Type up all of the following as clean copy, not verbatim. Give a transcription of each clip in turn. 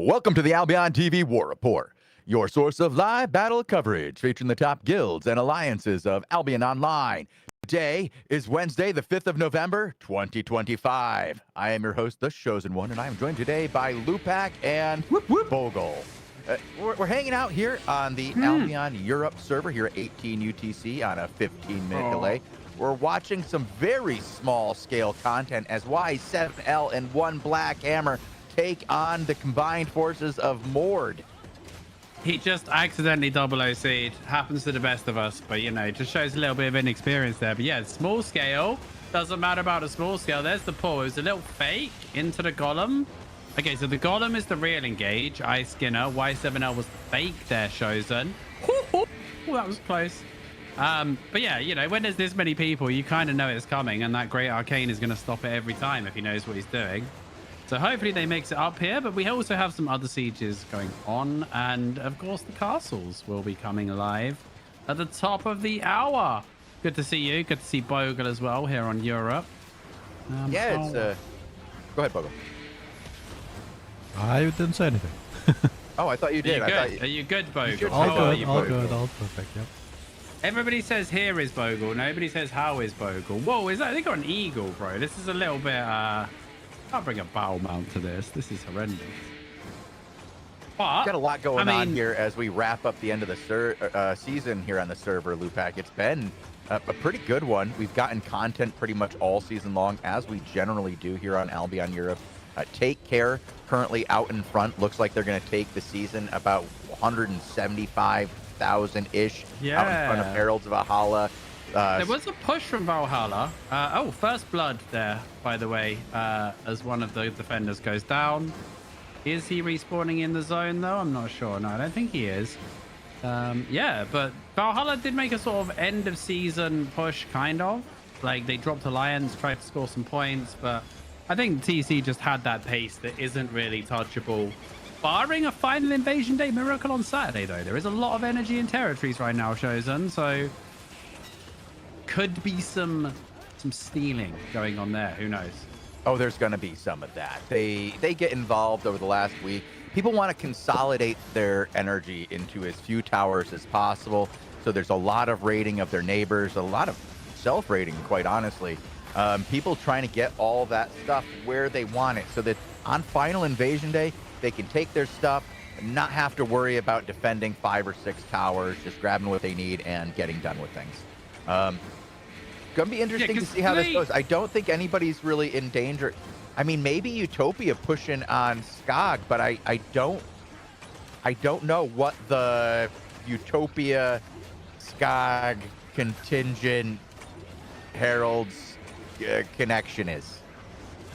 Welcome to the AlbionTV War Report, your source of live battle coverage featuring the top guilds and alliances of Albion Online. Today is Wednesday, the 5th of November, 2025. I am your host, the Chosen One, and I am joined today by Lupak and Bogle. We're hanging out here on the Albion Europe server here at 18 UTC on a 15-minute delay. We're watching some very small-scale content as Y7L and One Black Hammer take on the combined forces of Mord. He just accidentally double OC'd. Happens to the best of us, but you know, just shows a little bit of inexperience there. But yeah, small scale. Doesn't matter about the small scale. There's the pull. It was a little fake into the golem. Okay, so the golem is the real engage. Ice Skinner. Y7L was fake there, Chosen. Ooh, that was close. But yeah, you know, when there's this many people, you kind of know it's coming, and that great arcane is going to stop it every time if he knows what he's doing. So hopefully they mix it up here, but we also have some other sieges going on, and of course the castles will be coming live at the top of the hour. Good to see you. Good to see Bogle as well here on Europe. Yeah, it's go ahead, Bogle. I didn't say anything. Oh, I thought you did. Are you good, Bogle? All good, all perfect, yep. Everybody says here is Bogle. Nobody says how is Bogle. Whoa, is that? They got an eagle, bro. This is a little bit Can't bring a battle mount to this. This is horrendous. But got a lot going on here as we wrap up the end of the season here on the server, Lupak. It's been a pretty good one. We've gotten content pretty much all season long, as we generally do here on Albion Europe. Take Care currently out in front. Looks like they're going to take the season about 175,000-ish out in front of Heralds of Valhalla. There was a push from Valhalla. Oh, first blood there, by the way, as one of the defenders goes down. Is he respawning in the zone, though? I'm not sure. No, I don't think he is. Yeah, but Valhalla did make a sort of end-of-season push, kind of. Like, they dropped Alliance, tried to score some points, but I think TC just had that pace that isn't really touchable. Barring a final Invasion Day miracle on Saturday, though. There is a lot of energy in territories right now, Chosen, so could be some stealing going on there. Who knows? Oh, there's going to be some of that. They get involved over the last week. People want to consolidate their energy into as few towers as possible. So there's a lot of raiding of their neighbors, a lot of self-raiding, quite honestly. People trying to get all that stuff where they want it so that on final Invasion Day, they can take their stuff and not have to worry about defending 5 or 6 towers, just grabbing what they need and getting done with things. Gonna be interesting to see how this goes. I don't think anybody's really in danger. I mean, maybe Utopia pushing on Skog, but I don't know what the Utopia Skog contingent Heralds connection is.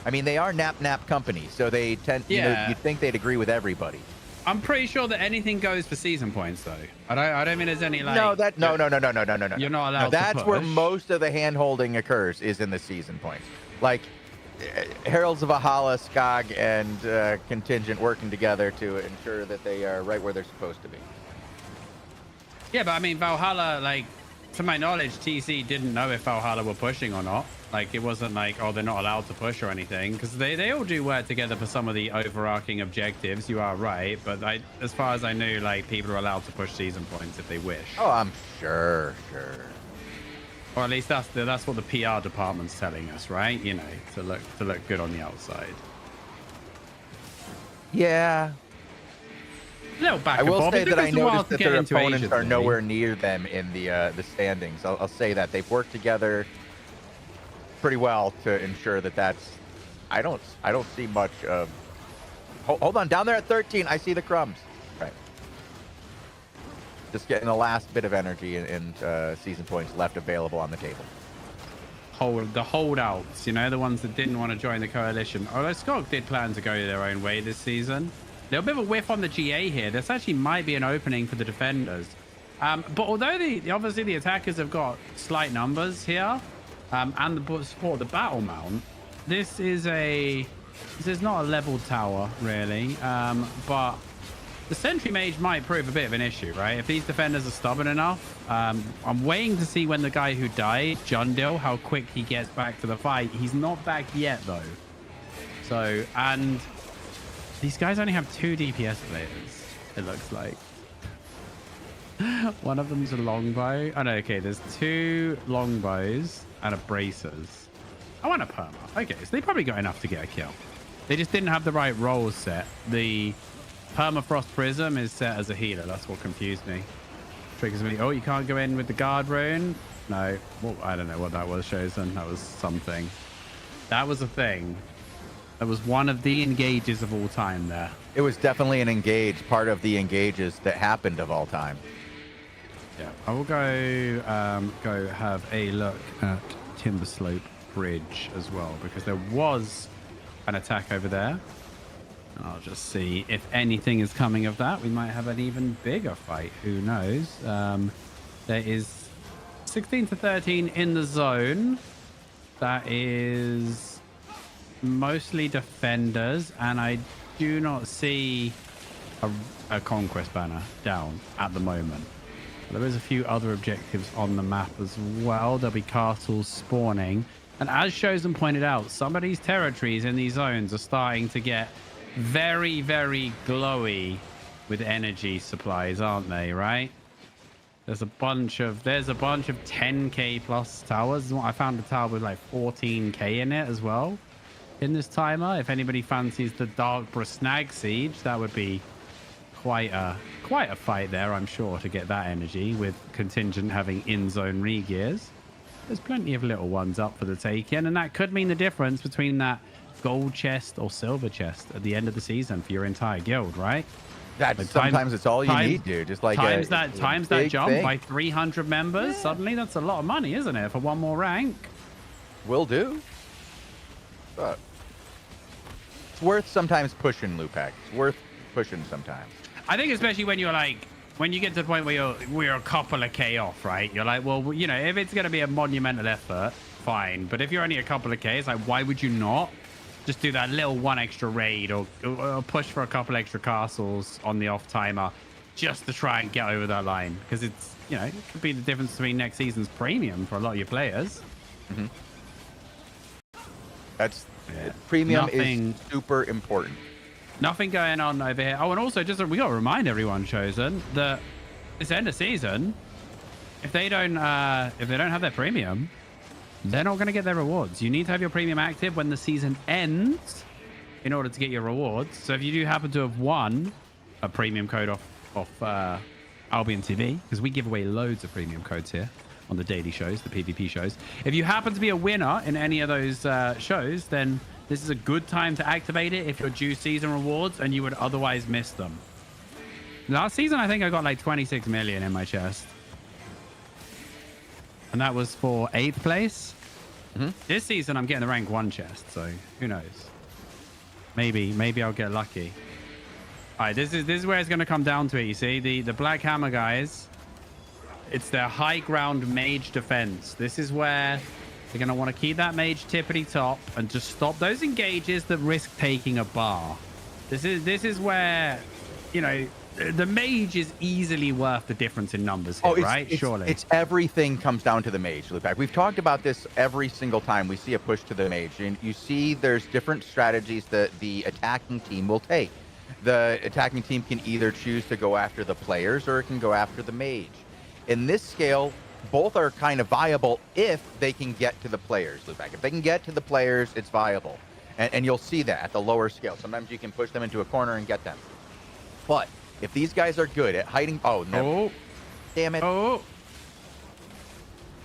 I mean, they are nap company, so they tend, you know, you'd think they'd agree with everybody. I'm pretty sure that anything goes for season points, though. I don't mean there's any like. No. You're not allowed. That's where most of the hand-holding occurs, is in the season points. Like Heralds of Valhalla, Skog, and contingent working together to ensure that they are right where they're supposed to be. Yeah, but I mean Valhalla, like, to my knowledge, TC didn't know if Valhalla were pushing or not. Like, it wasn't like, oh, they're not allowed to push or anything, because they all do work together for some of the overarching objectives. You are right, but as far as I knew, like, people are allowed to push season points if they wish. Oh, I'm sure. Or at least that's what the PR department's telling us, right? You know, to look good on the outside. Yeah. A little back I and will forth. say that I noticed that their opponents Asia, are nowhere near them in the standings. I'll say that they've worked together pretty well to ensure that that's. I don't see much of. Hold on, down there at 13, I see the crumbs. Right. Just getting the last bit of energy and season points left available on the table. The holdouts, you know, the ones that didn't want to join the coalition. Although Skog did plan to go their own way this season. A little bit of a whiff on the GA here. This actually might be an opening for the defenders. But although obviously the attackers have got slight numbers here, and the support of the battle mount, this is not a leveled tower really, but the sentry mage might prove a bit of an issue, right? If these defenders are stubborn enough. I'm waiting to see when the guy who died, Jundil, how quick he gets back to the fight. He's not back yet though. So, and These guys only have 2 DPS players, it looks like. One of them's a longbow. Oh no, okay, there's 2 longbows and a bracers. I want a perma. Okay, so they probably got enough to get a kill. They just didn't have the right roles set. The permafrost prism is set as a healer. That's what confused me. Triggers me. Oh, you can't go in with the guard rune. No, well, I don't know what that was, Chosen. That was something. That was a thing. That was one of the engages of all time there. It was definitely an engage, part of the engages that happened of all time. Yeah, I will go have a look at Timberslope Bridge as well, because there was an attack over there. And I'll just see if anything is coming of that. We might have an even bigger fight. Who knows? There is 16 to 13 in the zone. That is mostly defenders, and I do not see a conquest banner down at the moment. There is a few other objectives on the map as well. There'll be castles spawning. And as Chosen pointed out, some of these territories in these zones are starting to get very, very glowy with energy supplies, aren't they? Right? There's a bunch of 10k plus towers. I found a tower with like 14k in it as well in this timer. If anybody fancies the Dark Brasnag siege, that would be quite a fight there, I'm sure, to get that energy, with contingent having in-zone re-gears. There's plenty of little ones up for the taking, and that could mean the difference between that gold chest or silver chest at the end of the season for your entire guild, right? Like sometimes it's all you need, dude. Just like times that jump by 300 members. Yeah. Suddenly, that's a lot of money, isn't it, for one more rank? Will do. But it's worth sometimes pushing, Lupac. It's worth pushing sometimes. I think especially when you're like, when you get to the point where we're a couple of K off, right? You're like, well, you know, if it's going to be a monumental effort, fine. But if you're only a couple of Ks, like, why would you not just do that little one extra raid or push for a couple extra castles on the off timer just to try and get over that line? Because it's, you know, it could be the difference between next season's premium for a lot of your players. Mm-hmm. That's premium is super important. Nothing going on over here. Oh, and also just we got to remind everyone, Chosen, that this end of season, if they don't have their premium, they're not going to get their rewards. You need to have your premium active when the season ends in order to get your rewards. So if you do happen to have won a premium code off AlbionTV, because we give away loads of premium codes here on the daily shows, the PvP shows. If you happen to be a winner in any of those shows, then this is a good time to activate it if you're due season rewards and you would otherwise miss them. Last season, I think I got like 26 million in my chest. And that was for 8th place. Mm-hmm. This season, I'm getting the rank 1 chest, so who knows? Maybe I'll get lucky. All right, this is where it's going to come down to it, you see? The Black Hammer guys, it's their high ground mage defense. This is where they're going to want to keep that mage tippity top and just stop those engages that risk taking a bar. This is where, you know, the mage is easily worth the difference in numbers here, right? Surely. It's everything comes down to the mage, Lupac. We've talked about this every single time we see a push to the mage. And you see there's different strategies that the attacking team will take. The attacking team can either choose to go after the players or it can go after the mage. In this scale, both are kind of viable if they can get to the players, Lupac. If they can get to the players, it's viable. And you'll see that at the lower scale. Sometimes you can push them into a corner and get them. But if these guys are good at hiding... Oh, no. Oh. Damn it. Oh.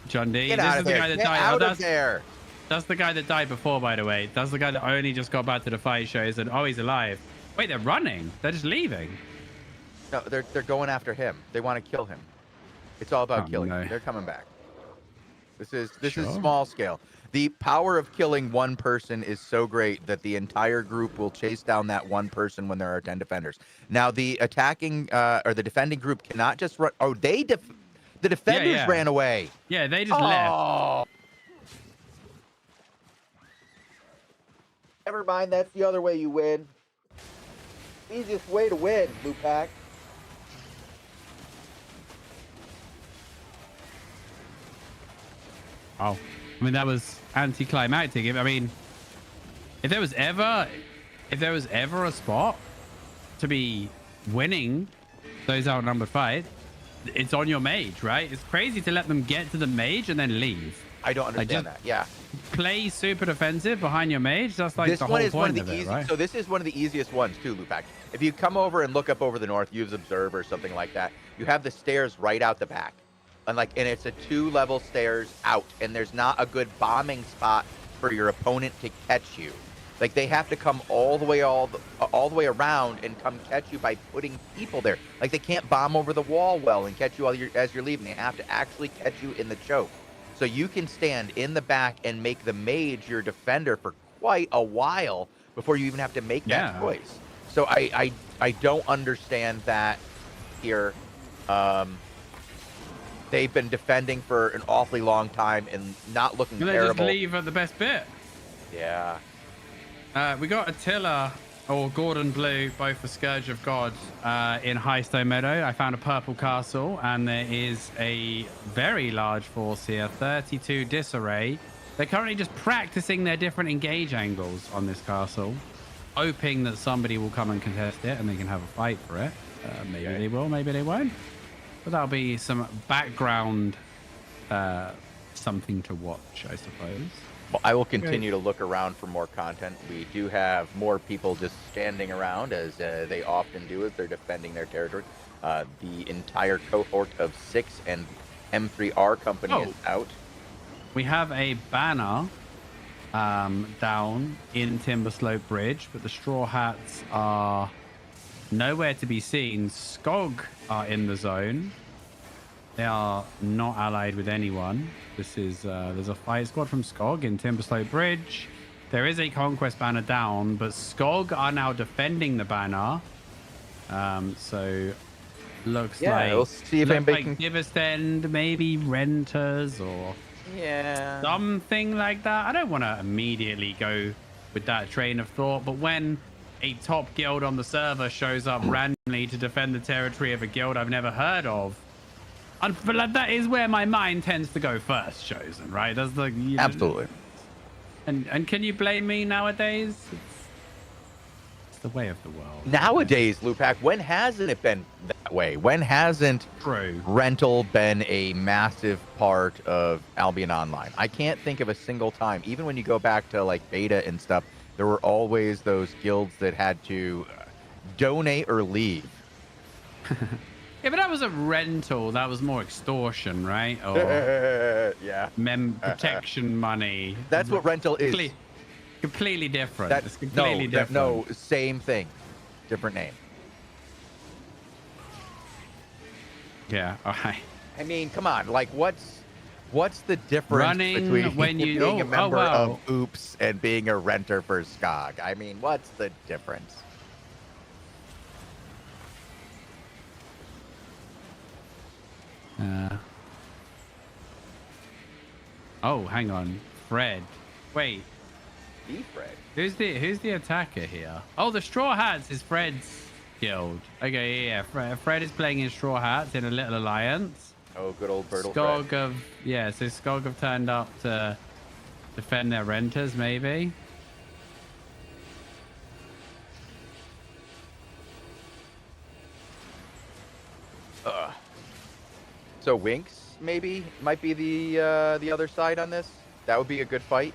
John D. Get out of there. Get out of there. That's the guy that died before, by the way. That's the guy that only just got back to the fight shows and, oh, he's alive. Wait, they're running. They're just leaving. No, they're going after him. They want to kill him. It's all about killing. No. They're coming back. This is small scale. The power of killing one person is so great that the entire group will chase down that one person when there are 10 defenders. Now, the attacking or the defending group cannot just run. Oh, the defenders ran away. Yeah, they just left. Never mind. That's the other way you win. Easiest way to win, Lupac. Oh, I mean, that was anticlimactic. I mean, if there was ever a spot to be winning those outnumbered fights, it's on your mage, right? It's crazy to let them get to the mage and then leave. I don't understand that. Yeah. Play super defensive behind your mage. That's like This the one whole is one point of the of it, easy. right? So this is one of the easiest ones too, Lupac. If you come over and look up over the north, use observe or something like that, you have the stairs right out the back, and it's a 2-level stairs out, and there's not a good bombing spot for your opponent to catch you. Like they have to come all the way around and come catch you by putting people there. Like they can't bomb over the wall well and catch you as you're leaving. They have to actually catch you in the choke. So you can stand in the back and make the mage your defender for quite a while before you even have to make that choice. So I don't understand that here. They've been defending for an awfully long time and not looking terrible. They just leave at the best bit. Yeah. We got Attila or Gordon Blue, both for Scourge of God, in Highstone Meadow. I found a purple castle, and there is a very large force here, 32 disarray. They're currently just practicing their different engage angles on this castle, hoping that somebody will come and contest it and they can have a fight for it. Maybe they will, maybe they won't. But that'll be some background something to watch, I suppose. Well, I will continue to look around for more content. We do have more people just standing around, as they often do as they're defending their territory. The entire cohort of 6 and M3R company is out. We have a banner down in Timberslope Bridge, but the Straw Hats are nowhere to be seen. Skog are in the zone. They are not allied with anyone. This is there's a fight squad from Skog in Timberslope Bridge. There is a conquest banner down, but Skog are now defending the banner. So looks like we'll see if anybody can Divestend, maybe renters or something like that. I don't want to immediately go with that train of thought, but when a top guild on the server shows up randomly to defend the territory of a guild I've never heard of, but that is where my mind tends to go first, Chosen, right? That's the absolutely. And can you blame me nowadays? It's the way of the world. Nowadays, Lupac, when hasn't it been that way? When hasn't rental been a massive part of Albion Online? I can't think of a single time. Even when you go back to like beta and stuff, there were always those guilds that had to donate or leave. Yeah, but that was a rental. That was more extortion, right? Or protection money. That's what rental is. Completely different. It's completely different. No, same thing. Different name. Yeah, all right. I mean, come on. Like, what's the difference between when you, being a member of Oops and being a renter for Skog? I mean, what's the difference? Oh, hang on, Fred. Wait, Fred. Who's the attacker here? Oh, the Straw Hats is Fred's guild. Okay, yeah. Fred is playing in Straw Hats in a little alliance. Oh, good old Bertle Skog Fred. So Skog have turned up to defend their renters, maybe. So Winks maybe might be the other side on this. That would be a good fight.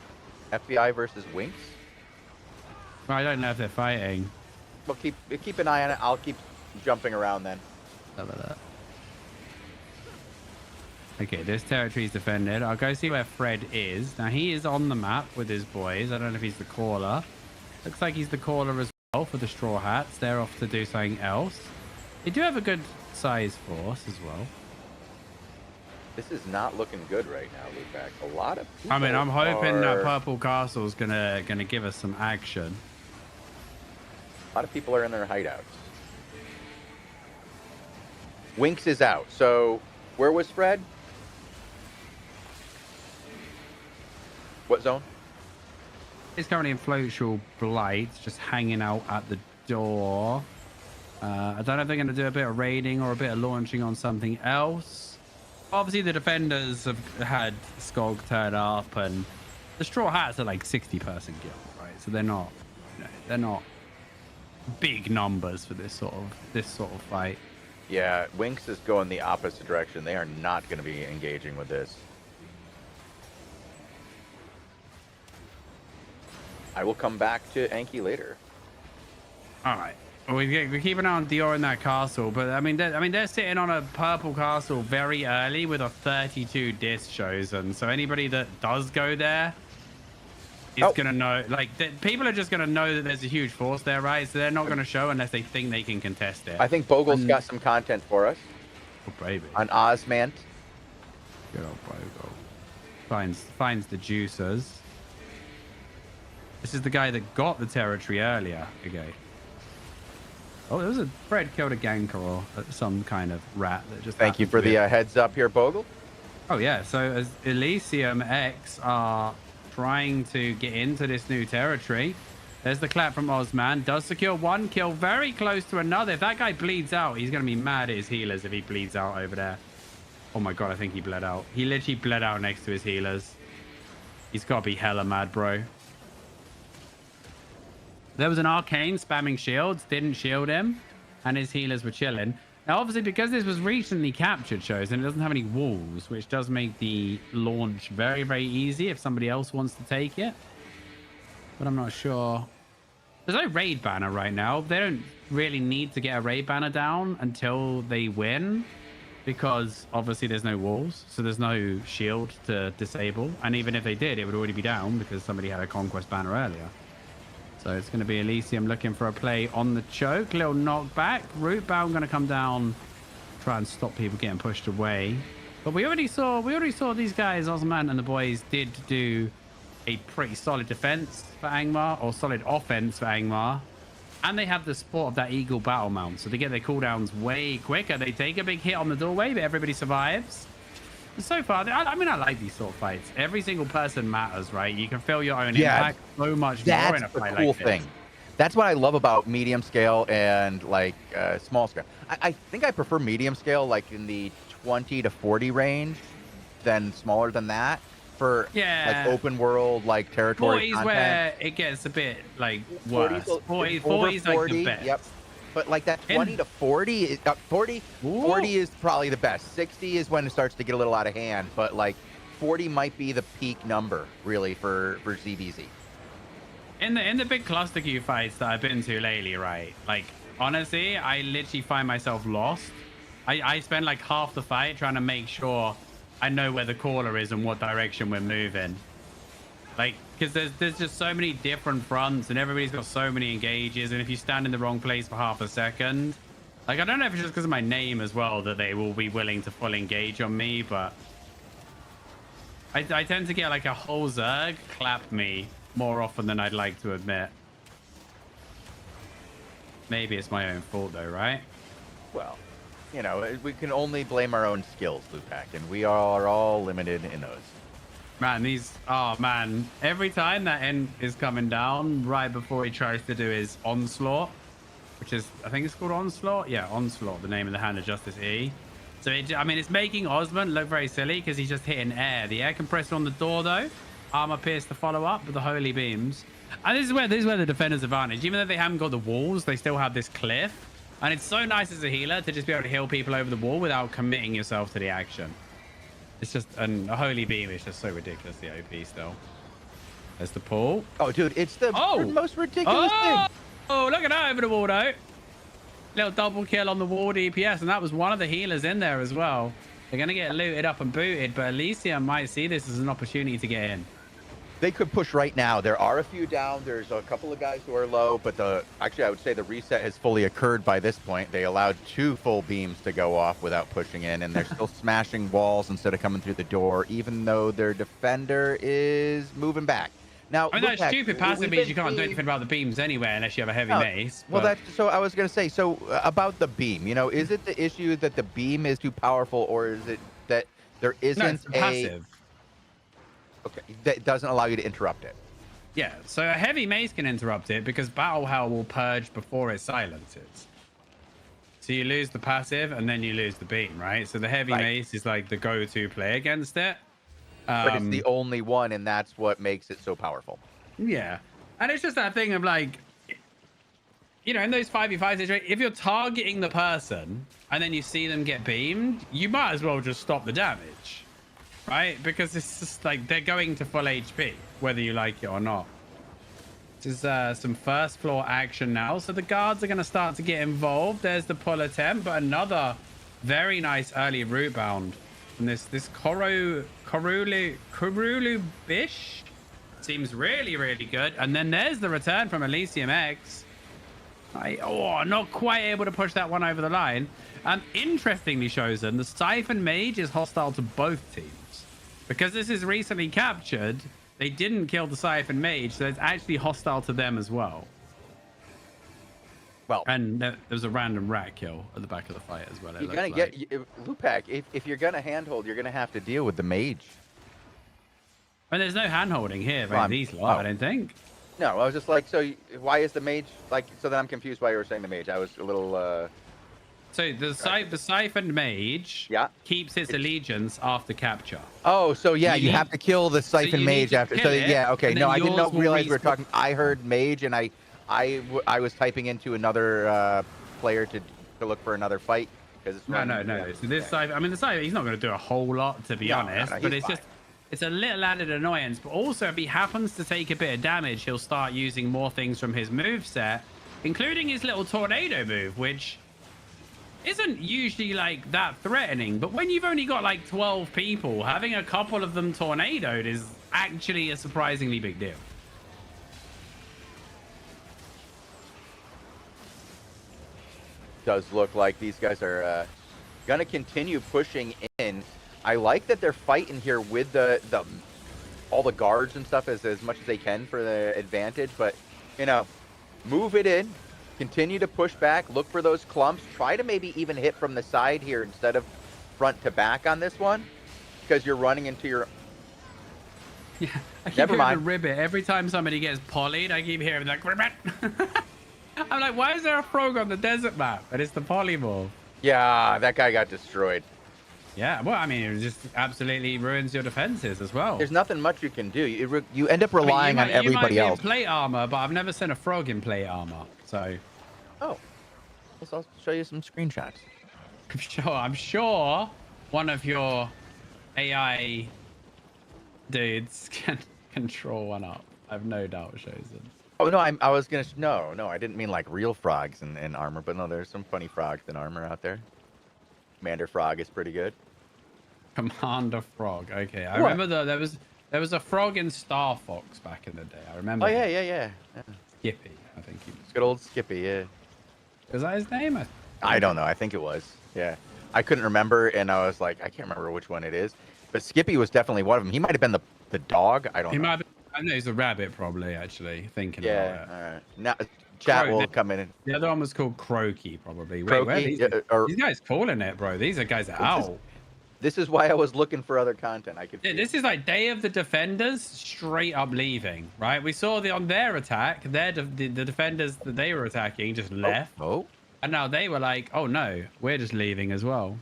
FBI versus Winks. Well, I don't know if they're fighting. Well, keep an eye on it. I'll keep jumping around then. How about that? Okay, this territory is defended. I'll go see where Fred is. Now, he is on the map with his boys. I don't know if he's the caller. Looks like he's the caller as well for the Straw Hats. They're off to do something else. They do have a good size force as well. This is not looking good right now, Lupac. A lot of people I'm hoping that Purple Castle's gonna give us some action. A lot of people are in their hideouts. Winks is out. So where was Fred? What zone? He's currently in Floatal Blight, just hanging out at the door. I don't know if they're going to do a bit of raiding or a bit of launching on something else. Obviously, the defenders have had Skog turn up, and the Straw Hats are like 60-person guild, right? So they're not big numbers for this sort of fight. Yeah, Winx is going the opposite direction. They are not going to be engaging with this. I will come back to Anki later. All right. Well, we keep an eye on Dior in that castle, but I mean, they're sitting on a purple castle very early with a 32 disc chosen. So anybody that does go there is gonna know. Like, people are just gonna know that there's a huge force there, right? So they're not gonna show unless they think they can contest it. I think Bogle's got some content for us. Oh, baby. On Osmant. Good old Bogle. Finds the juicers. This is the guy that got the territory earlier. Okay. Oh, there was a Fred killed a ganker or some kind of rat that just. Thank you for the heads up here, Bogle. Oh yeah. So as Elysium X are trying to get into this new territory, there's the clap from Osman. Does secure one kill, very close to another. If that guy bleeds out, he's gonna be mad at his healers if he bleeds out over there. Oh my god, I think he bled out. He literally bled out next to his healers. He's got to be hella mad, bro. There was an arcane spamming shields, didn't shield him, and his healers were chilling. Now, obviously, because this was recently captured, shows, and it doesn't have any walls, which does make the launch very, very easy if somebody else wants to take it. But I'm not sure. There's no raid banner right now. They don't really need to get a raid banner down until they win, because obviously there's no walls, so there's no shield to disable. And even if they did, it would already be down because somebody had a conquest banner earlier. So it's going to be Elysium looking for a play on the choke. Little knockback. Rootbound going to come down, try and stop people getting pushed away. But we already saw these guys, Osman and the boys, did do a pretty solid defense for Angmar, or solid offense for Angmar. And they have the support of that Eagle battle mount, so they get their cooldowns way quicker. They take a big hit on the doorway, but everybody survives. So far, I mean, I like these sort of fights. Every single person matters, right? You can feel your own impact so much more in a fight like this. That's the cool thing. That's what I love about medium scale and like small scale. I think I prefer medium scale, like in the 20 to 40 range, than smaller than that for like open world, like territory 40's content. Where it gets a bit like worse. 40's like the best. Yep. But like that 20 to 40, 40 is probably the best. 60 is when it starts to get a little out of hand. But like 40 might be the peak number really for ZVZ. In the big cluster queue fights that I've been to lately, right? Like honestly, I literally find myself lost. I spend like half the fight trying to make sure I know where the caller is and what direction we're moving. Like, because there's just so many different fronts and everybody's got so many engages, and if you stand in the wrong place for half a second, like, I don't know if it's just because of my name as well that they will be willing to full engage on me, but I tend to get like a whole Zerg clap me more often than I'd like to admit. Maybe it's my own fault though, right? Well, you know, we can only blame our own skills, Lupac, and we are all limited in those. Man, oh man, every time that end is coming down right before he tries to do his onslaught, which is, I think it's called onslaught. Yeah, onslaught, the name of the hand of Justice E. So I mean, it's making Osman look very silly because he's just hitting air. The air compressor on the door though, armor pierce to follow up with the holy beams. And this is where the defender's advantage. Even though they haven't got the walls, they still have this cliff. And it's so nice as a healer to just be able to heal people over the wall without committing yourself to the action. It's just, and a holy beam is just so ridiculously OP still. There's the pull. Oh, dude, it's the most ridiculous thing. Oh, look at that over the wall, though. Little double kill on the wall DPS, and that was one of the healers in there as well. They're going to get looted up and booted, but Elysium might see this as an opportunity to get in. They could push right now. There are a few down. There's a couple of guys who are low, but actually, I would say the reset has fully occurred by this point. They allowed 2 full beams to go off without pushing in, and they're still smashing walls instead of coming through the door, even though their defender is moving back. Now, I mean, that stupid passive means you can't do anything about the beams anyway unless you have a heavy mace. Well, that's so. I was gonna say about the beam. You know, is it the issue that the beam is too powerful, or is it that there isn't a passive? Okay, that doesn't allow you to interrupt it. Yeah, so a heavy mace can interrupt it because battle hell will purge before it silences. So you lose the passive and then you lose the beam, right? So the heavy mace is like the go-to play against it. But it's the only one, and that's what makes it so powerful. Yeah, and it's just that thing of like, you know, in those 5v5 situations, if you're targeting the person and then you see them get beamed, you might as well just stop the damage, right? Because it's just like they're going to full HP, whether you like it or not. This is some first floor action now. So the guards are going to start to get involved. There's the pull attempt, but another very nice early root bound from this Kurulu Bish. Seems really, really good. And then there's the return from Elysium X. Not quite able to push that one over the line. Interestingly, Chosen, the Siphon Mage is hostile to both teams. Because this is recently captured, they didn't kill the Siphon Mage, so it's actually hostile to them as well. Well, and there was a random rat kill at the back of the fight as well. You're gonna get Lupac. If you're gonna handhold, you're gonna have to deal with the mage. And there's no handholding here by these lot, I don't think. No, I was just like, so why is the mage like? So then I'm confused why you were saying the mage. I was a little. So the Siphon Mage keeps its allegiance after capture. Oh, so yeah, you have to kill the Siphon Mage after. So yeah, okay. No, I didn't realize we were talking. I heard mage, and I was typing into another player to look for another fight because it's no. So this Siphon, I mean, the Siphon, he's not going to do a whole lot to be honest, but it's just. It's a little added annoyance, but also if he happens to take a bit of damage, he'll start using more things from his moveset, including his little tornado move, which isn't usually like that threatening. But when you've only got like 12 people, having a couple of them tornadoed is actually a surprisingly big deal. Does look like these guys are going to continue pushing in. I like that they're fighting here with all the guards and stuff as much as they can for the advantage, but you know, move it in, continue to push back, look for those clumps, try to maybe even hit from the side here instead of front to back on this one, because you're running into your. Yeah, I keep hearing the ribbit every time somebody gets polyed. I keep hearing like ribbit. I'm like, why is there a frog on the desert map? And it's the polymorph. Yeah, that guy got destroyed. Yeah, well, I mean, it just absolutely ruins your defenses as well. There's nothing much you can do. You end up relying on everybody else. You might be in plate armor, but I've never seen a frog in plate armor, so. Oh, I'll show you some screenshots. I'm sure one of your AI dudes can control one up. I've no doubt, Chosen. Oh no, I was gonna no, I didn't mean like real frogs in armor, but no, there's some funny frogs in armor out there. Commander Frog is pretty good. Commander Frog. Okay, I remember there was a frog in Star Fox back in the day. I remember. Oh yeah. Skippy, I think he was. Good old Skippy, yeah. Was that his name? I don't know. I think it was. Yeah, I couldn't remember, and I was like, I can't remember which one it is. But Skippy was definitely one of them. He might have been the dog. I don't know. He might have been, I know he's a rabbit, probably. Actually, thinking about it. Yeah. All right. Now. Chat will come in. The other one was called Croaky, probably. Croaky? Wait, these guys calling it, bro. These are guys out. This is why I was looking for other content. This is like Day of the Defenders straight up leaving, right? We saw on their attack, the defenders that they were attacking just left. Oh. And now they were like, oh no, we're just leaving as well.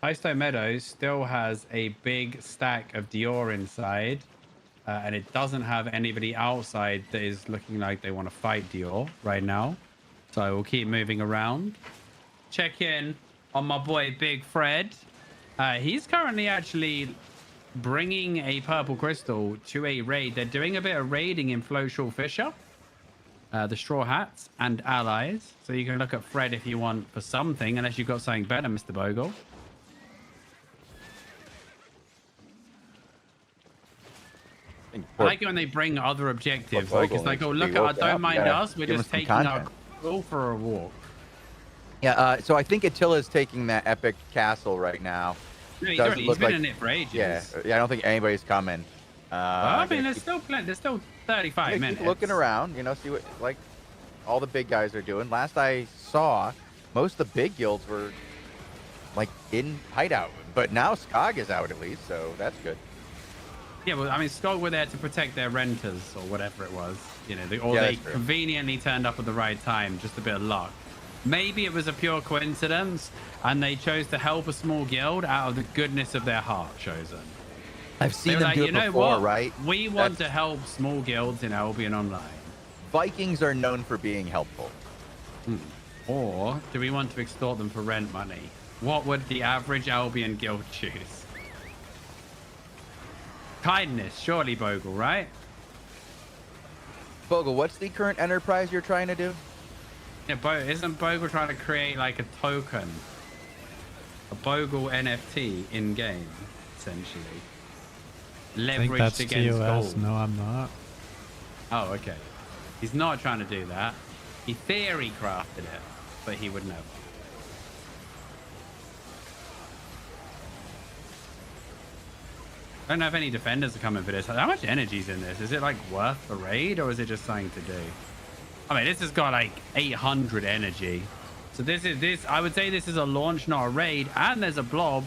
Highstone Meadows still has a big stack of Dior inside. And it doesn't have anybody outside that is looking like they want to fight Dior right now. So we'll keep moving around. Check in on my boy, Big Fred. He's currently actually bringing a purple crystal to a raid. They're doing a bit of raiding in Flowshall Fisher. The Straw Hats and allies. So you can look at Fred if you want for something, unless you've got something better, Mr. Bogle. I like it when they bring other objectives. Like it's like, oh, look at don't mind us. We're just taking our crew for a walk. Yeah. So I think Attila's taking that epic castle right now. No, he's been in it for ages. Yeah. I don't think anybody's coming. I mean, there's still plenty. There's still 35 minutes. Keep looking around. You know, see what like all the big guys are doing. Last I saw, most of the big guilds were like in hideout, but now Skog is out at least, so that's good. Yeah, well, I mean, Skog were there to protect their renters or whatever it was. You know, they conveniently turned up at the right time. Just a bit of luck. Maybe it was a pure coincidence, and they chose to help a small guild out of the goodness of their heart, Chosen. I've They seen were them like, do you it know before, what? right? We want to help small guilds in Albion Online. Vikings are known for being helpful. Or do we want to extort them for rent money? What would the average Albion guild choose? Kindness, surely, Bogle, right? Bogle, what's the current enterprise you're trying to do? Yeah, isn't Bogle trying to create like a token? A Bogle NFT in-game, essentially. I think Leveraged that's against TOS. gold. No, I'm not. Oh, okay. He's not trying to do that. He theory crafted it, but he would never. I don't know if any defenders are coming for this. How much energy is in this? Is it like worth the raid, or is it just something to do? I mean, this has got like 800 energy. So I would say this is a launch, not a raid. And there's a blob,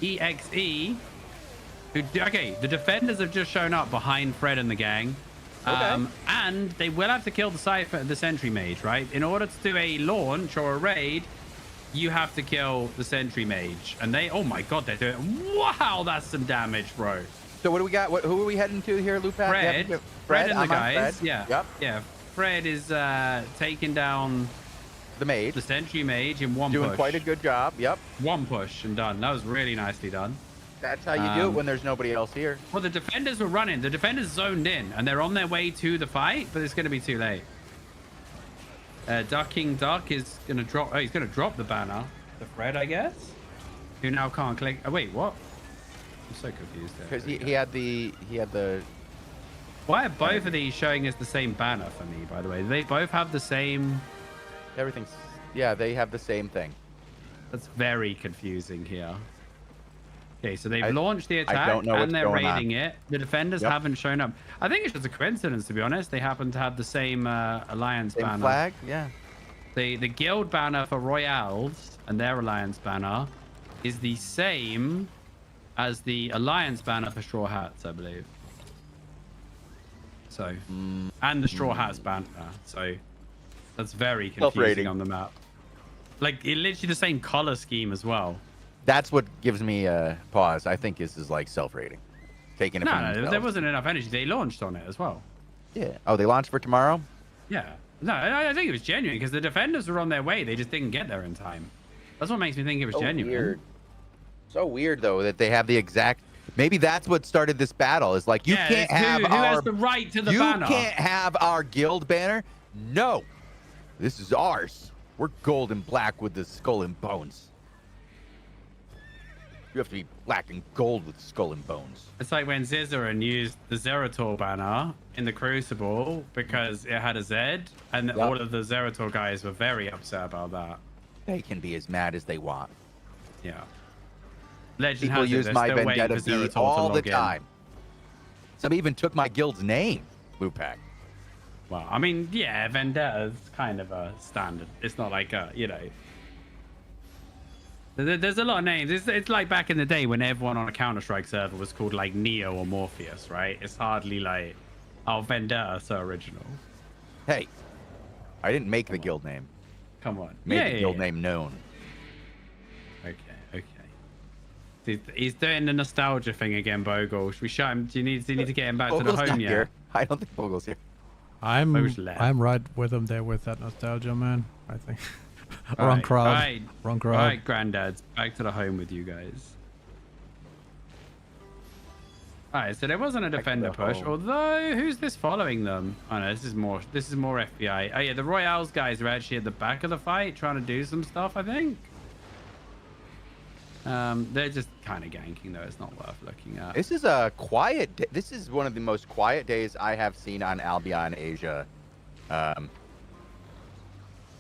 EXE. Okay, the defenders have just shown up behind Fred and the gang. Okay. And they will have to kill the sentry mage, right? In order to do a launch or a raid, you have to kill the sentry mage. And oh my god, they're doing, wow, that's some damage, bro. So what do we got? Who are we heading to here, Lupat? Fred and the I'm on guys. Fred. Yeah. Yep. Yeah. Fred is taking down The mage. the sentry mage in one Doing push. quite a good job. Yep. One push and done. That was really nicely done. That's how you do it when there's nobody else here. Well, the defenders were running. The defenders zoned in, and they're on their way to the fight, but it's going to be too late. Ducking Duck is going to drop... Oh, he's going to drop the banner to Fred, I guess. Who now can't click... Oh, wait, what? I'm so confused there. Because he had the... Why are both of these showing us the same banner for me, by the way? They both have the same... Everything's... Yeah, they have the same thing. That's very confusing here. Okay, so they've launched the attack don't know and what's they're going raiding on. it. The defenders haven't shown up. I think it's just a coincidence, to be honest. They happen to have the same alliance Same banner. flag? Yeah. The guild banner for Royales and their alliance banner is the same as the alliance banner for Straw Hats, I believe. So, and the Straw Hats banner. So, that's very confusing on the map. Like, it literally the same color scheme as well. That's what gives me a pause. I think this is like self-rating. Taking it from No, themselves. there wasn't enough energy. They launched on it as well. Yeah. Oh, they launched for tomorrow? Yeah. No, I think it was genuine because the defenders were on their way. They just didn't get there in time. That's what makes me think it was genuine. Weird. So weird, though, that they have the exact... Maybe that's what started this battle. Is like, you can't have who our... has the right to the you banner? can't have our guild banner? No. This is ours. We're gold and black with the skull and bones. You have to be black and gold with skull and bones. It's like when Zizaran used the Zerator banner in the Crucible because it had a Z, and all of the Zerator guys were very upset about that. They can be as mad as they want. Yeah. Legend People has it, use they're my still waiting vendetta for fee Zerator to all the log in. time. Some even took my guild's name, Lupac. Well, I mean, yeah, Vendetta's kind of a standard. It's not like a, you know... There's a lot of names. It's like back in the day when everyone on a Counter-Strike server was called like Neo or Morpheus, right? It's hardly like, oh, Vendetta, so original. Hey, I didn't make the guild name. Come on. Made the guild name known. Okay. He's doing the nostalgia thing again, Bogle. Should we shut him? Do you need to get him back to the home yet? Here. I don't think Bogle's here. I'm right with him there with that nostalgia, man. I think. Wrong crowd. Wrong crowd. All right, granddads, back to the home with you guys. All right, so there wasn't a defender push, although who's this following them? Oh no, this is more FBI. Oh yeah, the Royales guys are actually at the back of the fight trying to do some stuff, I think. They're just kind of ganking though. It's not worth looking at. This is a quiet day. This is one of the most quiet days I have seen on Albion Asia.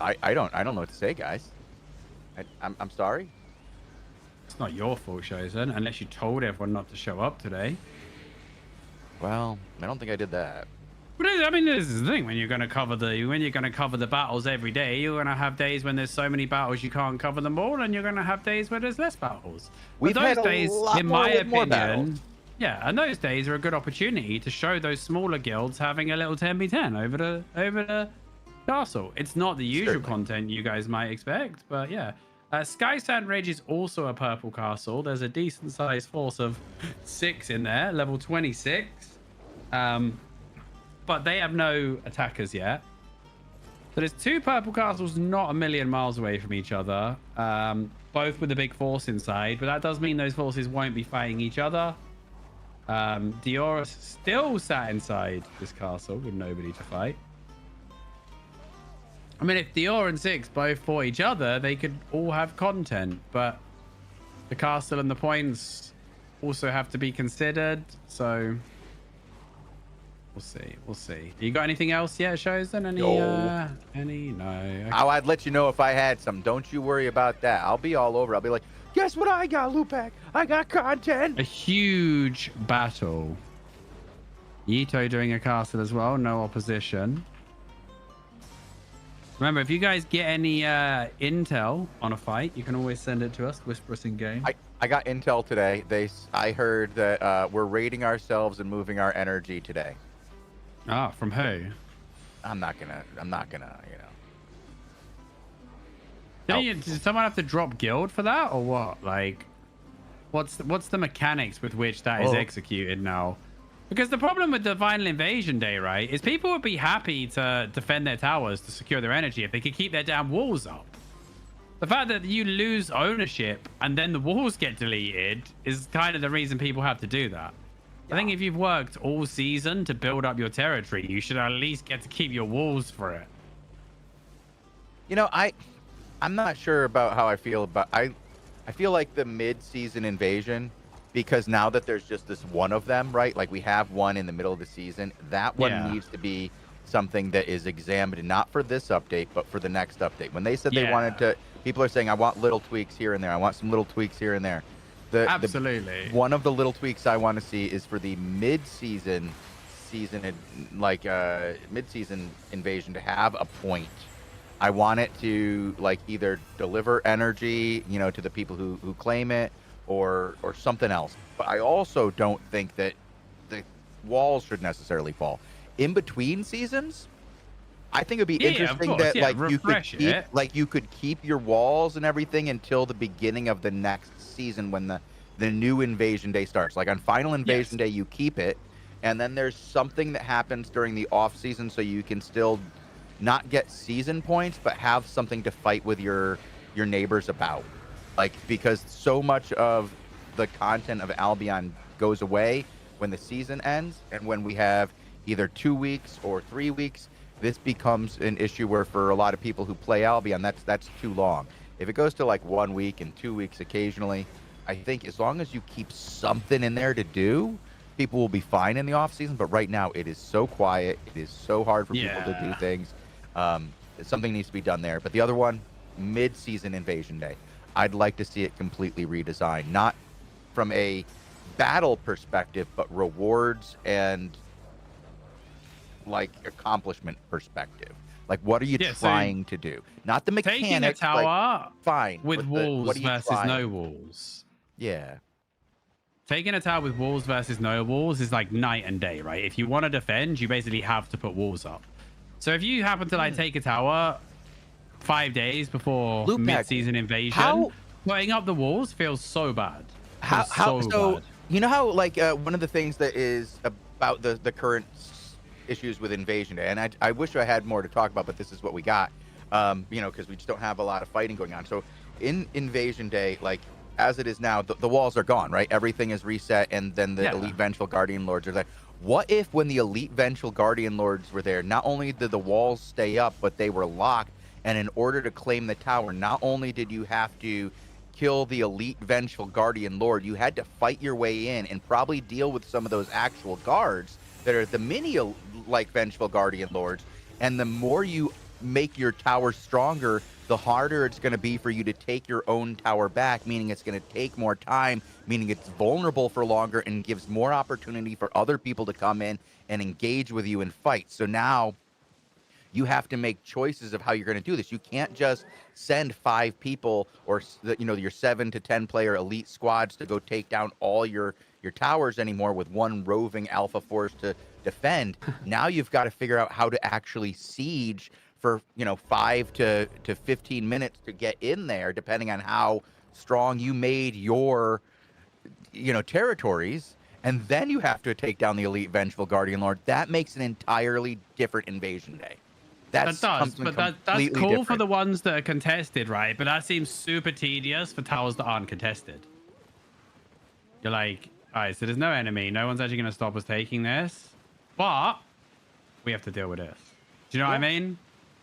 I don't know what to say, guys. I'm sorry. It's not your fault, Shozen, unless you told everyone not to show up today. Well, I don't think I did that. But I mean, this is the thing: when you're going to cover the battles every day, you're going to have days when there's so many battles you can't cover them all, and you're going to have days where there's less battles. We've but had those a days, lot in more my with more battles. opinion, yeah, and those days are a good opportunity to show those smaller guilds having a little 10v10 over the castle. It's not the usual content you guys might expect, but yeah. Sky Sand Ridge is also a purple castle. There's a decent sized force of 6 in there, level 26. But they have no attackers yet. So there's 2 purple castles not a million miles away from each other, both with a big force inside. But that does mean those forces won't be fighting each other. Diora's still sat inside this castle with nobody to fight. I mean, if Dior and Six both fought each other, they could all have content, but the castle and the points also have to be considered. So we'll see. We'll see. You got anything else yet, Shozen? Any? No. Okay. Oh, I'd let you know if I had some. Don't you worry about that. I'll be all over. I'll be like, guess what I got, Lupac? I got content. A huge battle. Yito doing a castle as well. No opposition. Remember, if you guys get any intel on a fight, you can always send it to us. Whisper us in game. I got intel today. I heard that we're raiding ourselves and moving our energy today. Ah, from who? I'm not gonna, Does someone have to drop guild for that, or what? Like, what's the mechanics with which that is executed now? Because the problem with the final invasion day, right, is people would be happy to defend their towers to secure their energy if they could keep their damn walls up. The fact that you lose ownership and then the walls get deleted is kind of the reason people have to do that. Yeah. I think if you've worked all season to build up your territory, you should at least get to keep your walls for it. You know, I'm not sure about how I feel about... I feel like the mid-season invasion... Because now that there's just this one of them, right? Like we have one in the middle of the season. That one needs to be something that is examined, not for this update, but for the next update. When they said they wanted to, people are saying, I want little tweaks here and there. I want some little tweaks here and there. Absolutely. One of the little tweaks I want to see is for the mid-season mid-season invasion to have a point. I want it to like either deliver energy, to the people who claim it, or something else. But I also don't think that the walls should necessarily fall. In between seasons, I think it'd be interesting that you could keep your walls and everything until the beginning of the next season when the new invasion day starts. Like on final invasion day, you keep it, and then there's something that happens during the off season so you can still not get season points, but have something to fight with your neighbors about. Like, because so much of the content of Albion goes away when the season ends, and when we have either 2 weeks or 3 weeks, this becomes an issue where for a lot of people who play Albion, that's too long. If it goes to like 1 week and 2 weeks occasionally, I think as long as you keep something in there to do, people will be fine in the off season. But right now it is so quiet. It is so hard for people to do things. Something needs to be done there. But the other one, mid-season invasion day. I'd like to see it completely redesigned, not from a battle perspective, but rewards and like accomplishment perspective. Like, what are you trying to do? Not the mechanics. Taking a tower, like, fine, with walls versus no walls. Yeah. Taking a tower with walls versus no walls is like night and day, right? If you want to defend, you basically have to put walls up. So if you happen to like take a tower 5 days before mid-season invasion, putting up the walls feels so bad. Bad. You know how like one of the things that is about the current issues with invasion day, and I wish I had more to talk about, but this is what we got, because we just don't have a lot of fighting going on. So in invasion day, like as it is now, the walls are gone, right? Everything is reset, and then the elite vengeful guardian lords are there. What if when the elite vengeful guardian lords were there, not only did the walls stay up, but they were locked? And in order to claim the tower, not only did you have to kill the elite vengeful guardian lord, you had to fight your way in and probably deal with some of those actual guards that are the mini like vengeful guardian lords. And the more you make your tower stronger, the harder it's going to be for you to take your own tower back, meaning it's going to take more time, meaning it's vulnerable for longer and gives more opportunity for other people to come in and engage with you and fight. So now you have to make choices of how you're going to do this. You can't just send 5 people or your 7 to 10 player elite squads to go take down all your towers anymore with one roving alpha force to defend. Now you've got to figure out how to actually siege for 5 to 15 minutes to get in there, depending on how strong you made your territories, and then you have to take down the elite vengeful guardian lord. That makes an entirely different invasion day. That's that's cool different. for the ones that are contested, right? But that seems super tedious for towers that aren't contested. You're like, all right, so there's no enemy, no one's actually going to stop us taking this, but we have to deal with this. Do you know what I mean?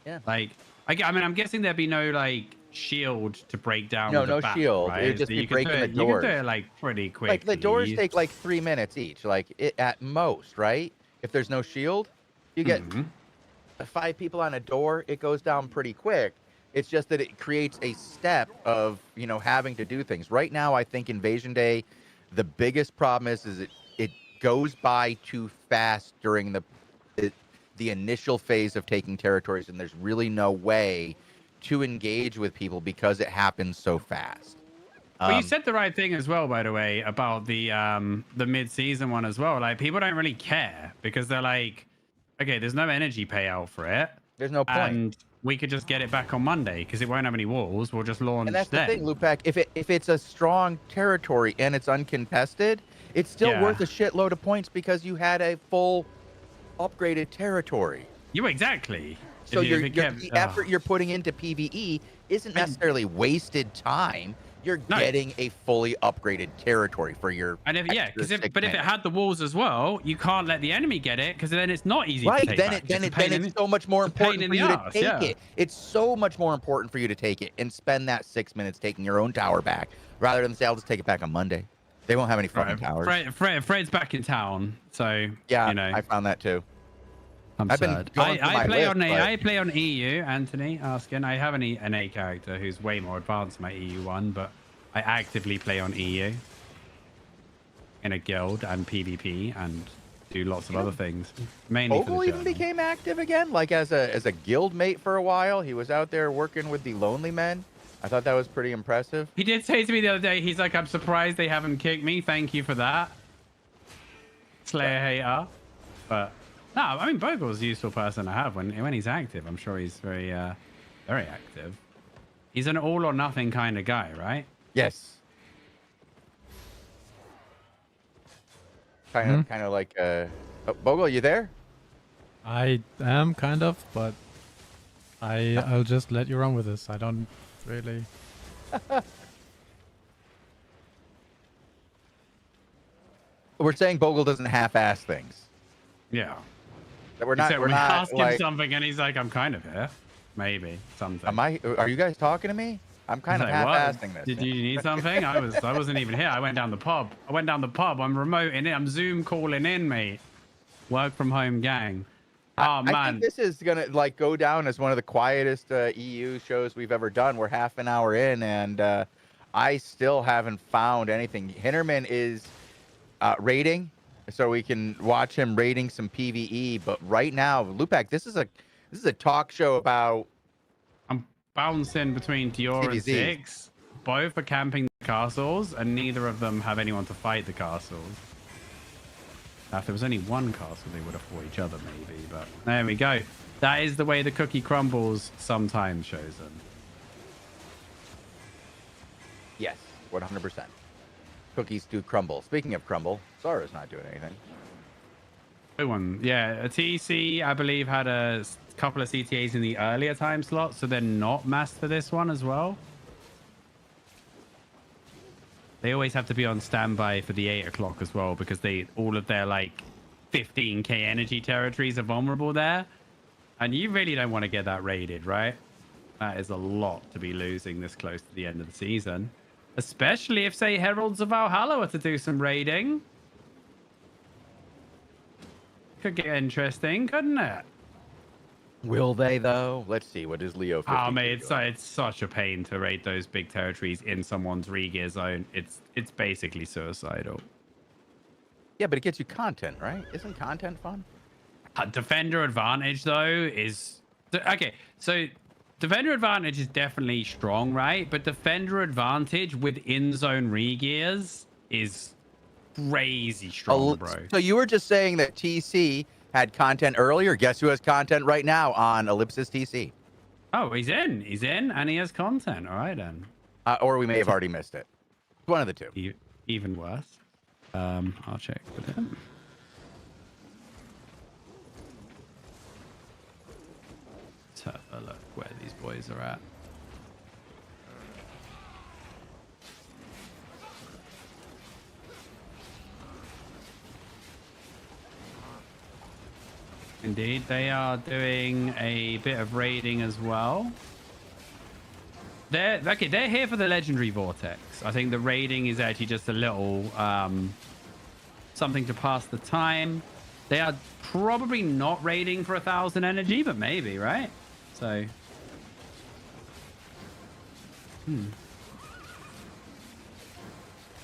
Yeah. Like, I mean, I'm guessing there'd be no like shield to break down. No bat, shield. Right? It would just be breaking the doors. You can do it like pretty quick. Like the doors take like 3 minutes each, at most, right? If there's no shield, you get 5 people on a door. It goes down pretty quick. It's just that it creates a step of having to do things. Right now, I think Invasion Day, the biggest problem is it goes by too fast during the initial phase of taking territories, and there's really no way to engage with people because it happens so fast. Well, you said the right thing as well, by the way, about the mid-season one as well. Like, people don't really care because they're like, okay, there's no energy payout for it. There's no point. And we could just get it back on Monday because it won't have any walls. We'll just launch. And that's then. the thing, Lupac. If it's a strong territory and it's uncontested, it's still worth a shitload of points because you had a full upgraded territory. Exactly. So the effort you're putting into PvE isn't necessarily wasted time. You're getting a fully upgraded territory for your. And if it had the walls as well, you can't let the enemy get it because then it's not easy to take back. Then it's so much more important for you to take it. It's so much more important for you to take it and spend that 6 minutes taking your own tower back rather than say, I'll just take it back on Monday. They won't have any fucking towers. Fred's back in town, so yeah, I found that too. I've sad. I play on EU. Anthony asking. I have an NA character who's way more advanced than my EU one, but I actively play on EU in a guild and PvP and do lots of other things. Mainly Bogle even became active again, like as a guild mate for a while. He was out there working with the Lonely Men. I thought that was pretty impressive. He did say to me the other day, he's like, I'm surprised they haven't kicked me. Thank you for that. Slayer hater. But no, I mean, Bogle's a useful person to have when he's active. I'm sure he's very active. He's an all or nothing kind of guy, right? Yes. Kind of like Bogle, are you there? I am kind of, but I'll just let you run with this. I don't really. We're saying Bogle doesn't half-ass things. Yeah. That we're not asking him something, and he's like, "I'm kind of here, maybe something." Are you guys talking to me? I'm kind of half-assing this. Did you need something? I wasn't even here. I went down the pub. I'm remoting it. I'm Zoom calling in, mate. Work from home gang. Oh man, I think this is gonna go down as one of the quietest EU shows we've ever done. We're half an hour in, and I still haven't found anything. Hinterman is raiding, so we can watch him raiding some PvE. But right now, Lupac, this is a talk show about. I'm bouncing between Dior and Six. Both are camping the castles, and neither of them have anyone to fight the castles. Now, if there was only one castle, they would have fought each other, maybe. But there we go. That is the way the cookie crumbles sometimes, Chosen. Yes, 100%. Cookies do crumble. Speaking of crumble, Zara's not doing anything. Good one. Yeah, a TC, I believe, had a couple of CTAs in the earlier time slot, so they're not masked for this one as well. They always have to be on standby for the 8 o'clock as well, because all of their 15k energy territories are vulnerable there. And you really don't want to get that raided, right? That is a lot to be losing this close to the end of the season. Especially if, say, Heralds of Valhalla were to do some raiding. Could get interesting, couldn't it? Will they, though? Let's see. What is Leo 50? Oh, mate, it's such a pain to raid those big territories in someone's regear zone. It's basically suicidal. Yeah, but it gets you content, right? Isn't content fun? Defender advantage, though, is... Okay, so defender advantage is definitely strong, right? But defender advantage with in-zone regears is crazy strong, bro. So you were just saying that TC had content earlier. Guess who has content right now on Ellipsis TC? Oh, he's in, and he has content. All right then. Or we may have already missed it. One of the two. Even worse. I'll check with him. Let's have a look where these boys are at. Indeed, they are doing a bit of raiding as well. They're here for the legendary vortex. I think the raiding is actually just a little something to pass the time. They are probably not raiding for 1,000 energy, but maybe, right? So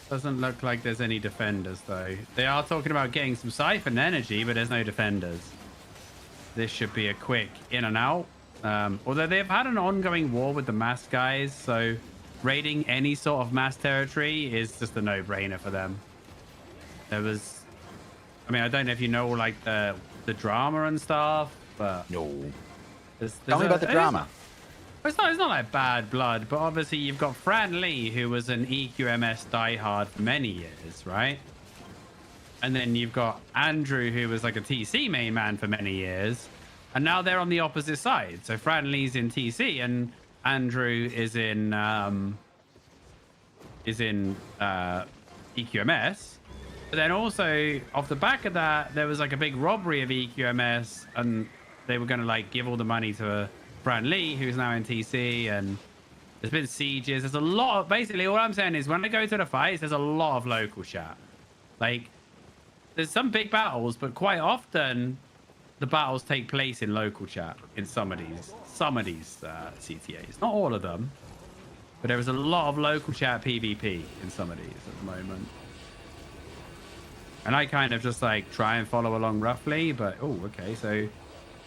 doesn't look like there's any defenders though. They are talking about getting some siphon energy, but there's no defenders. This should be a quick in and out. Although they've had an ongoing war with the mass guys, so raiding any sort of mass territory is just a no-brainer for them. I mean, I don't know if you know like the drama and stuff, but no. Tell me about the drama. It's not like bad blood, but obviously you've got Fran Lee, who was an EQMS diehard for many years, right? And then you've got Andrew, who was like a TC main man for many years. And now they're on the opposite side. So Fran Lee's in TC and Andrew is in EQMS. But then also off the back of that, there was like a big robbery of EQMS and they were going to like give all the money to Fran Lee, who's now in TC. And there's been sieges. There's a lot of, basically all I'm saying is when I go to the fights, there's a lot of local chat. Like there's some big battles, but quite often the battles take place in local chat in some of these CTAs. Not all of them, but there is a lot of local chat PvP in some of these at the moment. And I kind of just like try and follow along roughly, but oh, okay. So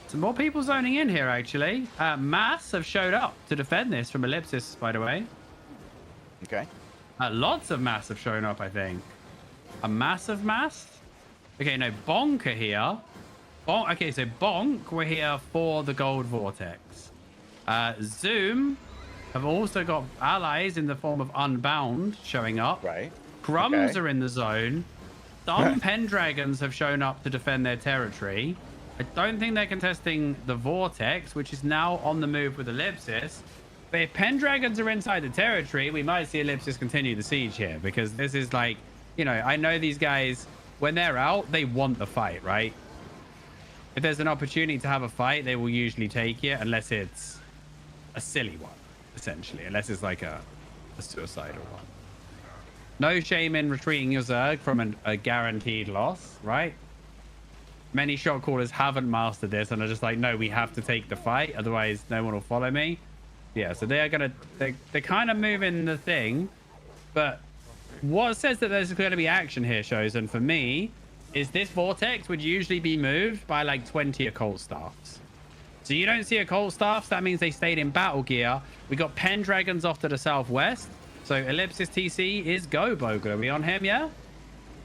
some more people zoning in here actually. Mass have showed up to defend this from Ellipsis, by the way. Okay. Lots of mass have shown up, I think. A massive mass? Okay, no, Bonk are here. Okay, so Bonk were here for the Gold Vortex. Zoom have also got allies in the form of Unbound showing up. Right. Crumbs are in the zone. Some Pendragons have shown up to defend their territory. I don't think they're contesting the Vortex, which is now on the move with Ellipsis. But if Pendragons are inside the territory, we might see Ellipsis continue the siege here because this is like, you know, I know these guys, when they're out, they want the fight, right? If there's an opportunity to have a fight, they will usually take it unless it's a silly one, essentially. Unless it's like a suicidal one. No shame in retreating your Zerg from a guaranteed loss, right? Many shot callers haven't mastered this and are just like, no, we have to take the fight. Otherwise, no one will follow me. Yeah, so they're kind of moving the thing. But what says that there's going to be action here, shows, and for me, is this Vortex would usually be moved by like 20 occult staffs. So you don't see occult staffs, that means they stayed in battle gear. We got Pendragons off to the southwest. So Ellipsis TC is go, Bogle. Are we on him, yeah?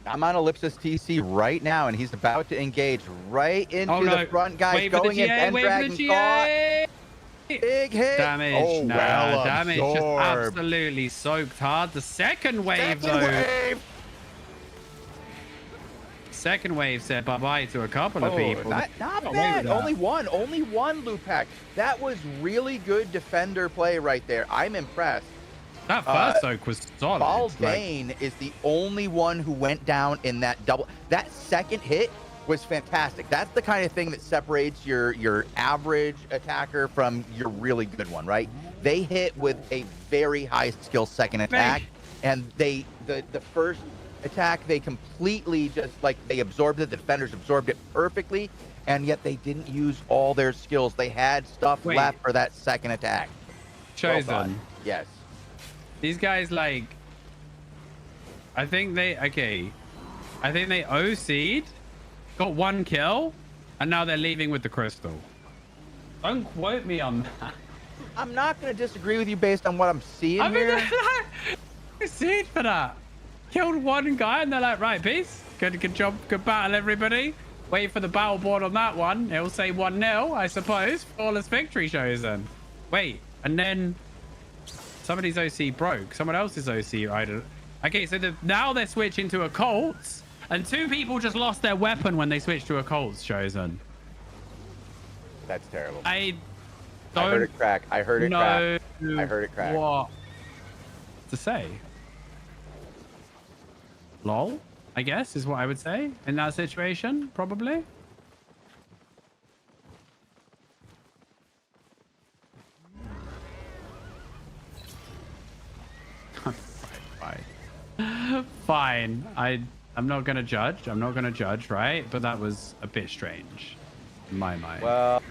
I'm on Ellipsis TC right now, and he's about to engage right into the front, guys. Wait going in, Pendragon caught. Big hit. Damage. Oh, nah, well damage absorbed. Just absolutely soaked hard. The second wave, Second wave said bye-bye to a couple of people. Not bad. Only one, Lupac. That was really good defender play right there. I'm impressed. That first soak was solid. Baldane is the only one who went down in that double. That second hit was fantastic. That's the kind of thing that separates your average attacker from your really good one, right? They hit with a very high skill second attack, and the first attack, they completely just like they absorbed it. The defenders absorbed it perfectly, and yet they didn't use all their skills. They had stuff left for that second attack. Chosen. Yes. These guys, like, I think they OC'd, got one kill, and now they're leaving with the crystal. Don't quote me on that. I'm not going to disagree with you based on what I'm seeing here. OC'd for that. Killed one guy, and they're like, right, peace. Good job, good battle, everybody. Wait for the battle board on that one. It'll say 1-0, I suppose. Flawless victory chosen. Wait, and then somebody's OC broke. Someone else's OC. I don't. Okay, so now they're switching to a Colts, and 2 people just lost their weapon when they switched to a Colts chosen. That's terrible. I heard it crack. I heard it crack. I heard it crack. What to say? Lol, I guess, is what I would say in that situation, probably. Fine. I'm not gonna judge. I'm not gonna judge, right? But that was a bit strange in my mind. Well,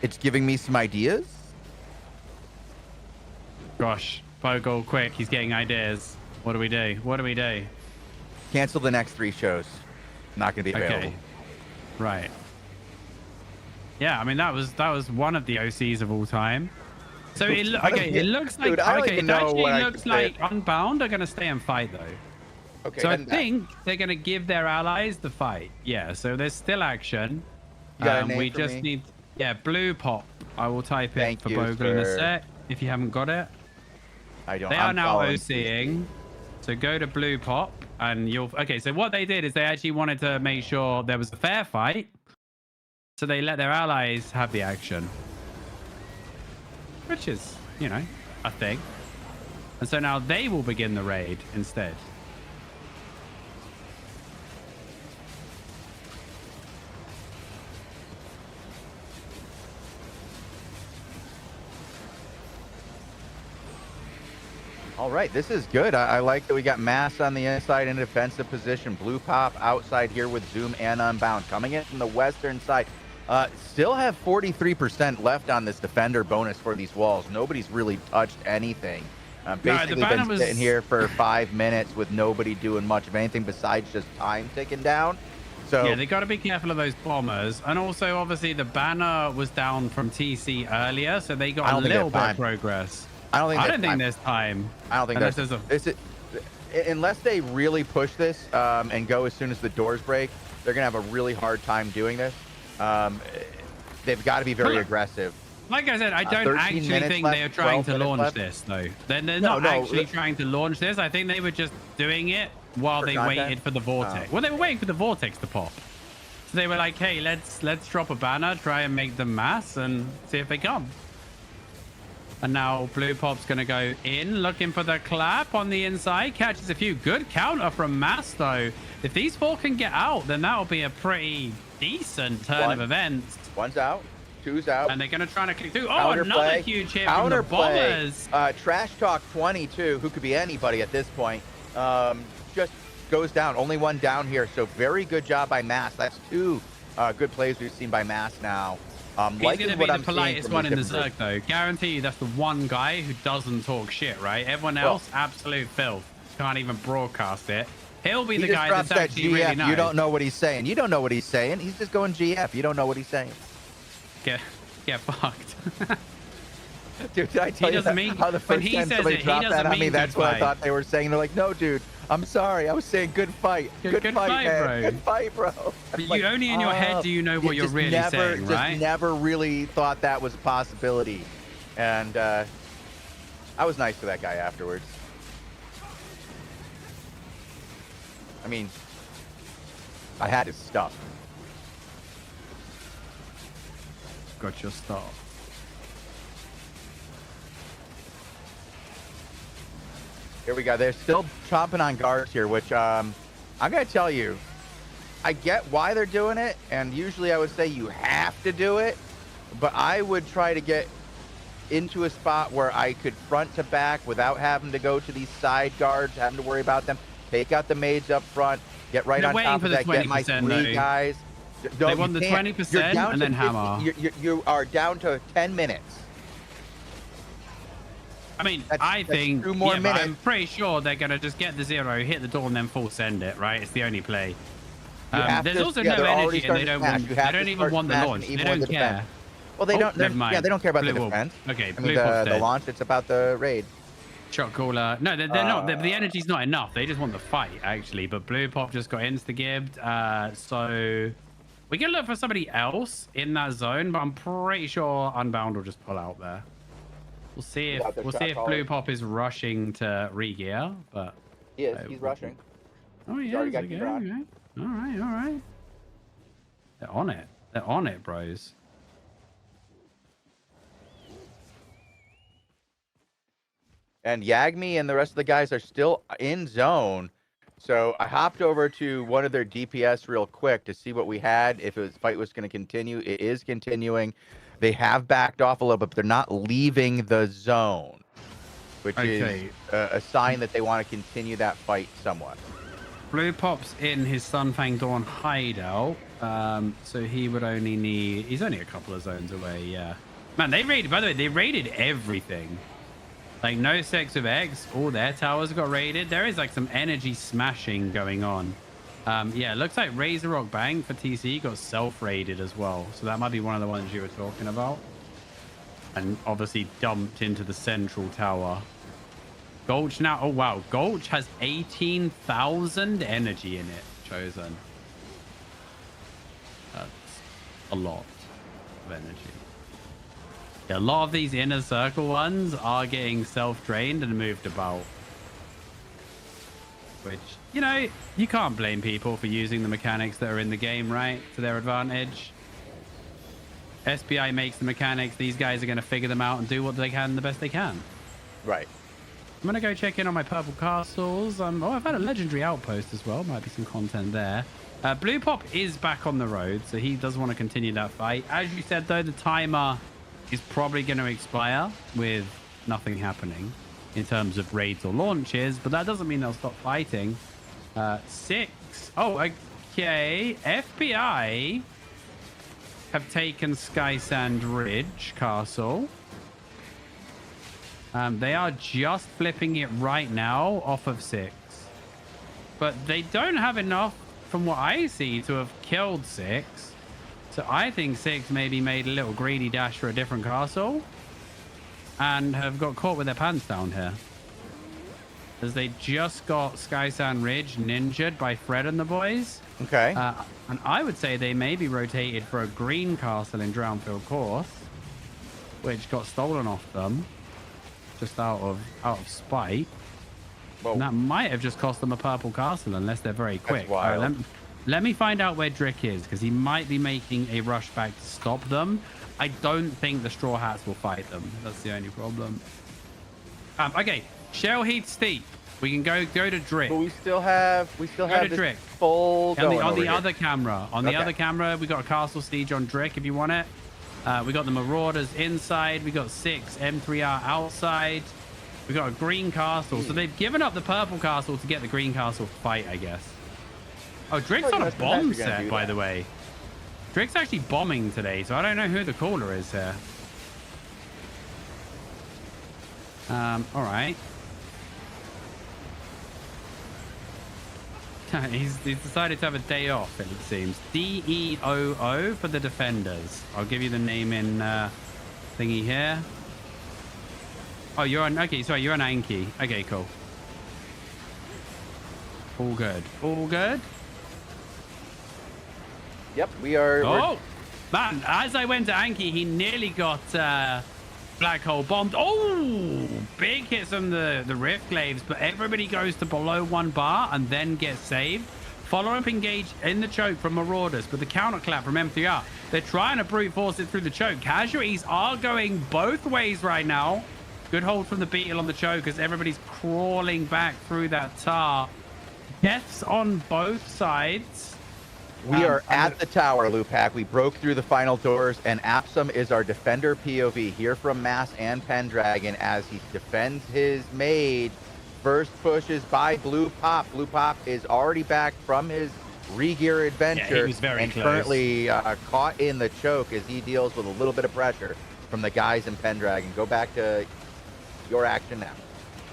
it's giving me some ideas. Gosh, Bogle, quick! He's getting ideas. What do we do? What do we do? Cancel the next 3 shows. Not gonna be available. Okay. Right. Yeah, I mean that was one of the OCs of all time. So it looks like it actually looks like Unbound are gonna stay and fight though. Okay. So I think they're gonna give their allies the fight. Yeah. So there's still action. You got a name we for just me? need Blue Pop. I will type Thank it for you, Bogle in a sir. sec if you haven't got it. I don't. They are now OCing. So go to Blue Pop and you'll. Okay. So what they did is they actually wanted to make sure there was a fair fight. So they let their allies have the action. Which is, you know, a thing. And so now they will begin the raid instead. All right, this is good. I like that we got Mass on the inside in a defensive position. Blue Pop outside here with Zoom and Unbound. Coming in from the western side. Still have 43% left on this defender bonus for these walls. Nobody's really touched anything. Basically been sitting here for 5 minutes with nobody doing much of anything besides just time ticking down. So yeah, they got to be careful of those bombers. And also, obviously, the banner was down from TC earlier, so they got a little bit of progress. I don't think there's time. I don't think there's unless they really push this and go as soon as the doors break, they're gonna have a really hard time doing this. They've got to be very aggressive. Like I said, I don't actually think they are trying to launch this, though. They're not actually trying to launch this. I think they were just doing it while they waited for the vortex. Well, they were waiting for the vortex to pop. So they were like, hey, let's drop a banner, try and make them mass, and see if they come. And now Blue Pop's going to go in, looking for the clap on the inside. Catches a few. Good counter from Mass, though. If these 4 can get out, then that'll be a pretty decent turn of events. 1's out. 2's out. And they're going to try to click through. Oh, another huge hit from the bombers. Trash Talk 22, who could be anybody at this point, just goes down. Only 1 down here. So very good job by Mass. That's 2 good plays we've seen by Mass now. He's going to be the politest one in the Zerg, though. Guarantee you that's the one guy who doesn't talk shit, right? Everyone else, absolute filth. Can't even broadcast it. He'll be the guy that's actually really nice. You don't know what he's saying. You don't know what he's saying. He's just going GF. You don't know what he's saying. Get fucked. Dude, did I tell you how the first time somebody dropped that on me, that's what I thought they were saying. They're like, no, dude, I'm sorry. I was saying good fight. Good fight, man. Bro. Good fight, bro. But you only in your head do you know what you're really saying, right? Just never really thought that was a possibility. And I was nice to that guy afterwards. I mean, I had his stuff. Got your stuff. Here we go. They're still chomping on guards here, which I'm going to tell you, I get why they're doing it, and usually I would say you have to do it, but I would try to get into a spot where I could front to back without having to go to these side guards, having to worry about them. Take out the maids up front, get right on top of that, get my 3 guys. No, they want the 20% and then hammer. You are down to 10 minutes. I mean, I think 2 more minutes. I'm pretty sure they're going to just get the 0, hit the door, and then full send it, right? It's the only play. There's also no energy, and they don't even want the launch. They don't care. Well, they don't. Yeah, they don't care about the defense. Okay, I mean, the launch. It's about the raid. Shot caller. No, they're not. The energy's not enough. They just want the fight, actually. But Blue Pop just got insta-gibbed. So we can look for somebody else in that zone, but I'm pretty sure Unbound will just pull out there. We'll see if Blue Pop is rushing to re-gear, but he is. He's rushing. Oh yeah. Okay. All right. They're on it. They're on it, bros. And Yagmi and the rest of the guys are still in zone. So I hopped over to one of their DPS real quick to see what we had, if the fight was going to continue. It is continuing. They have backed off a little bit, but they're not leaving the zone, which is a sign that they want to continue that fight somewhat. Blue Pop's in his Sunfang Dawn hideout, so he would only need... He's only a couple of zones away, yeah. Man, they raided... By the way, they raided everything. Like, no sex with X. All their towers got raided. There is, like, some energy smashing going on. Yeah, it looks like Razor Rock Bank for TC got self-raided as well. So that might be one of the ones you were talking about. And obviously dumped into the central tower. Gulch now... Oh, wow. Gulch has 18,000 energy in it, Chosen. That's a lot of energy. Yeah, a lot of these inner circle ones are getting self-drained and moved about. Which, you know, you can't blame people for using the mechanics that are in the game, right? To their advantage. SBI makes the mechanics. These guys are going to figure them out and do what they can the best they can. Right. I'm going to go check in on my purple castles. Oh, I've had a legendary outpost as well. Might be some content there. Blue Pop is back on the road, so he does want to continue that fight. As you said, though, the timer is probably going to expire with nothing happening in terms of raids or launches, but that doesn't mean they'll stop fighting. 6. Oh, okay. FBI have taken Skysand Ridge Castle. They are just flipping it right now off of 6. But they don't have enough, from what I see, to have killed 6. So I think 6 maybe made a little greedy dash for a different castle and have got caught with their pants down here. As they just got Skysand Ridge ninja'd by Fred and the boys. Okay. And I would say they may be rotated for a green castle in Drownfield Course, which got stolen off them just out of spite. Whoa. And that might have just cost them a purple castle unless they're very quick. That's wild. All right, let me find out where Drick is, because he might be making a rush back to stop them. I don't think the Straw Hats will fight them. That's the only problem. Okay, Shell Heat Steep. We can go to Drick. But we still have this Drick. Full on the other camera. On the other camera, we got a castle siege on Drick if you want it. We got the Marauders inside. We got 6 M3R outside. We got a green castle. So they've given up the purple castle to get the green castle fight, I guess. Oh, Drick's on a bomb set, by the way. Drick's actually bombing today, so I don't know who the caller is here. All right. He's decided to have a day off, it seems. DEOO for the defenders. I'll give you the name in thingy here. Oh, you're on... Okay, sorry, you're on Anki. Okay, cool. All good. All good? Yep, we are... Oh! Man, as I went to Anki, he nearly got Black Hole bombed. Oh! Big hits on the Rift Glaives, but everybody goes to below 1 bar and then gets saved. Follow-up engage in the choke from Marauders, but the counterclap from M3R. They're trying to brute force it through the choke. Casualties are going both ways right now. Good hold from the Beetle on the choke as everybody's crawling back through that tar. Deaths on both sides. We are at the tower, Lupac. We broke through the final doors, and Apsum is our defender POV here from Mass and Pendragon as he defends his mage. First push is by Blue Pop. Blue Pop is already back from his re-gear adventure. Yeah, he was very and close. Currently caught in the choke as he deals with a little bit of pressure from the guys in Pendragon. Go back to your action now.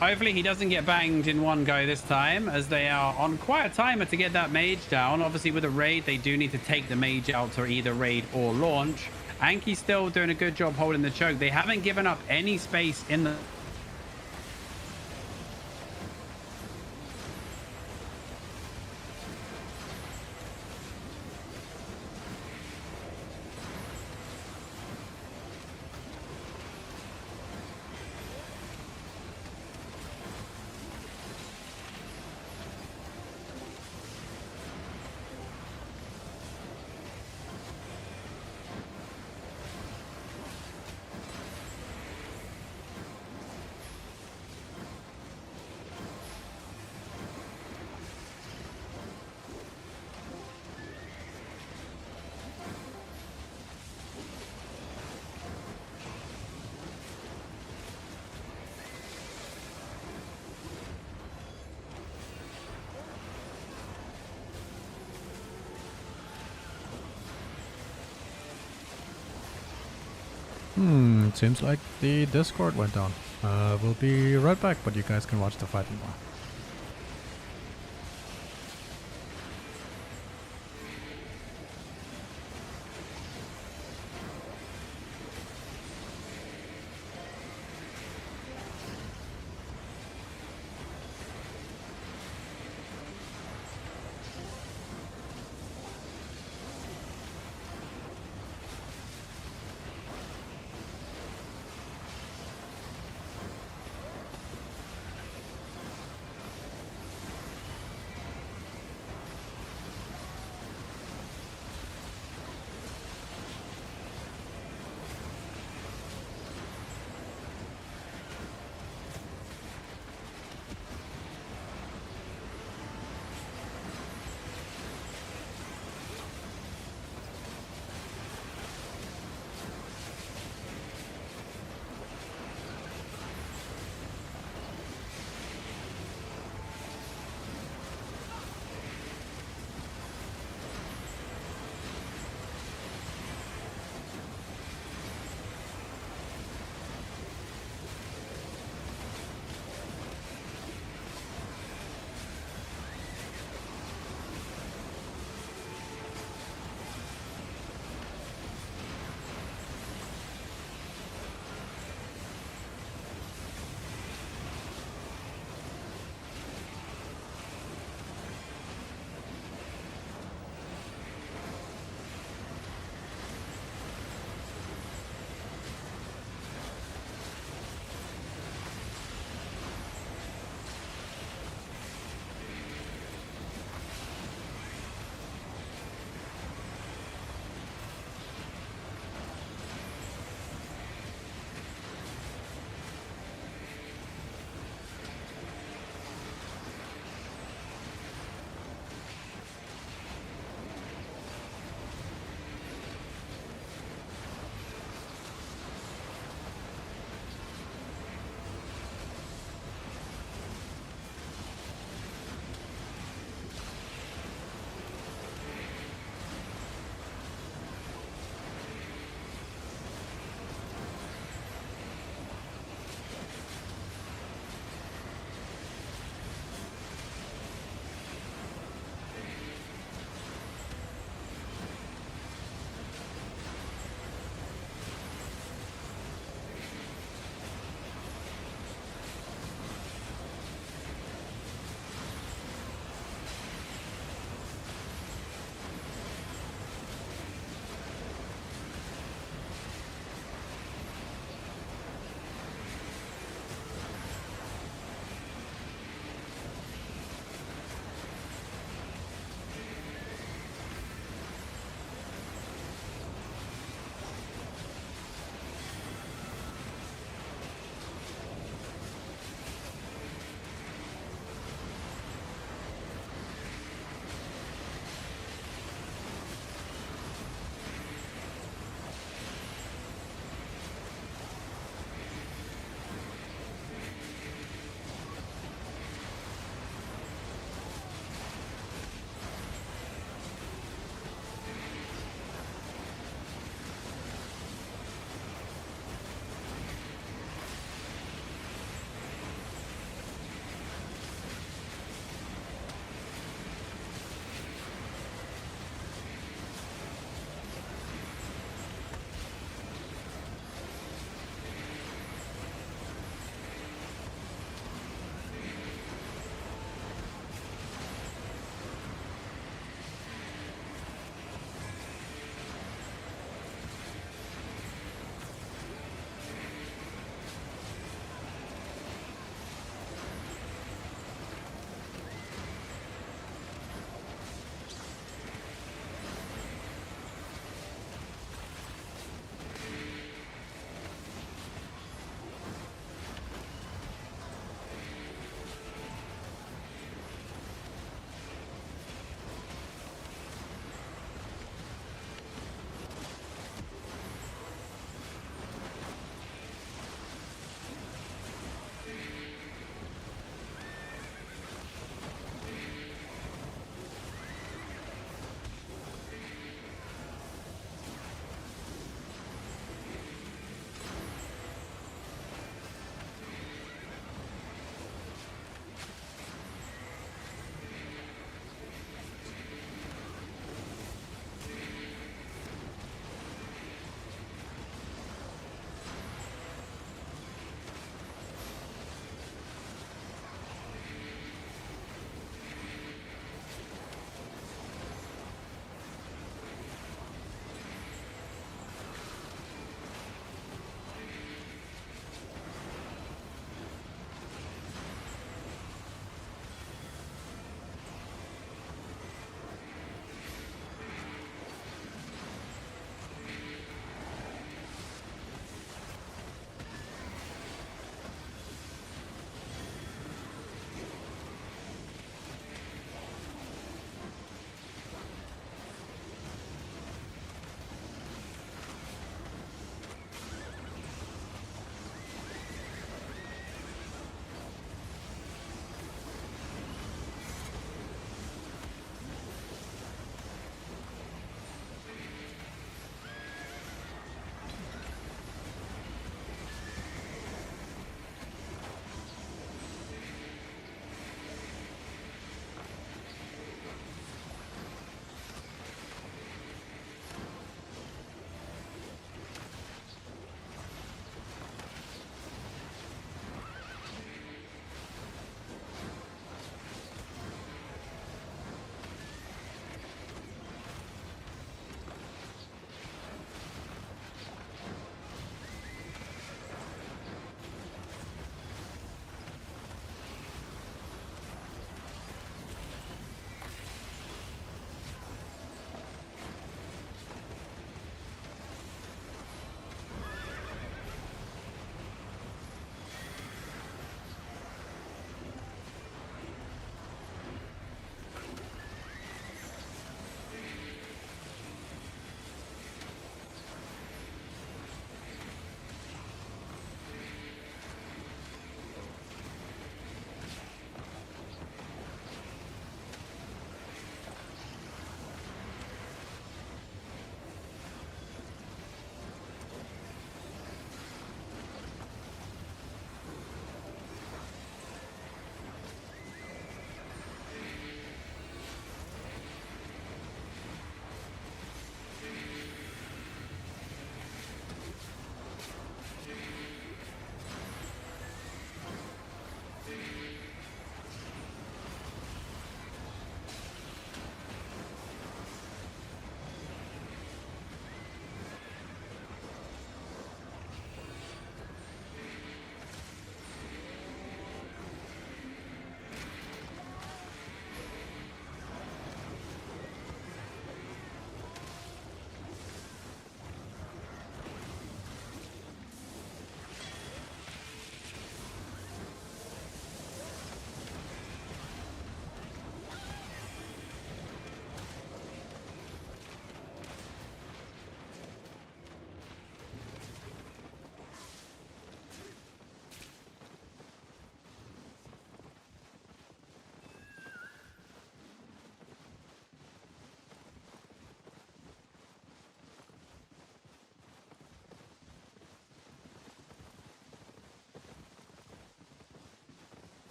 Hopefully he doesn't get banged in one go this time, as they are on quite a timer to get that mage down. Obviously with a raid, they do need to take the mage out to either raid or launch. Anki's still doing a good job holding the choke. They haven't given up any space in the... It seems like the Discord went down. We'll be right back, but you guys can watch the fight more.